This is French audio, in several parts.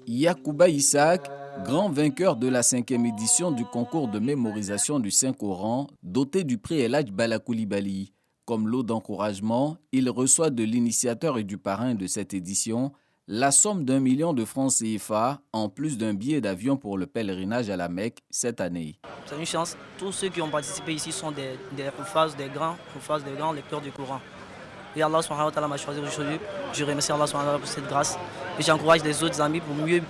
Yacouba Isaac, grand vainqueur de la 5e édition du concours de mémorisation du Saint-Coran, doté du prix El Hadj Bala Coulibaly. Comme lot d'encouragement, il reçoit de l'initiateur et du parrain de cette édition la somme d'1 million de francs CFA, en plus d'un billet d'avion pour le pèlerinage à la Mecque cette année. C'est une chance. Tous ceux qui ont participé ici sont des Houffaz, des grands lecteurs du Coran. Et Allah subhanahu wa ta'ala m'a choisi aujourd'hui. Je remercie Allah subhanahu wa ta'ala pour cette grâce. Et j'encourage les autres amis pour mieux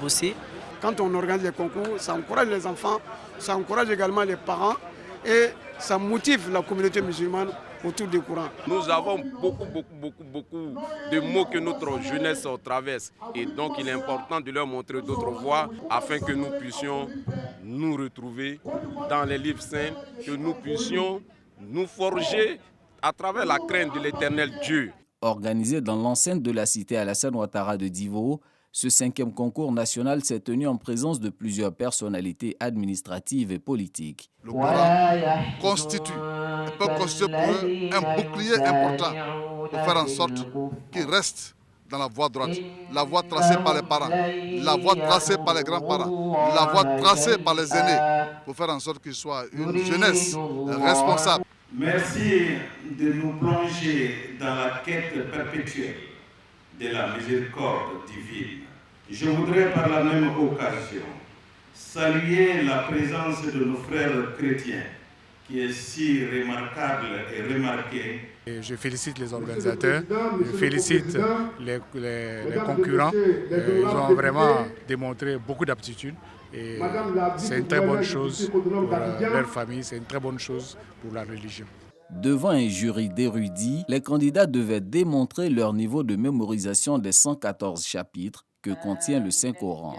bosser. Quand on organise les concours, ça encourage les enfants, ça encourage également les parents et ça motive la communauté musulmane autour du Coran. Nous avons beaucoup de mots que notre jeunesse traverse. Et donc il est important de leur montrer d'autres voies afin que nous puissions nous retrouver dans les livres saints, que nous puissions nous forger à travers la crainte de l'éternel Dieu. Organisé dans l'enceinte de la cité Alassane Ouattara de Divo, ce 5e concours national s'est tenu en présence de plusieurs personnalités administratives et politiques. Le Coran constitue, peut constituer pour eux un bouclier important pour faire en sorte qu'ils restent dans la voie droite, la voie tracée par les parents, la voie tracée par les grands-parents, la voie tracée par les aînés, pour faire en sorte qu'ils soient une jeunesse responsable. Merci de nous plonger dans la quête perpétuelle de la miséricorde divine. Je voudrais par la même occasion saluer la présence de nos frères chrétiens qui est si remarquable et remarquée. Je félicite les organisateurs, je félicite les concurrents. Ils ont vraiment démontré beaucoup d'aptitude. Et c'est une très bonne chose pour leur famille, c'est une très bonne chose pour la religion. Devant un jury d'érudits, les candidats devaient démontrer leur niveau de mémorisation des 114 chapitres que contient le Saint-Coran.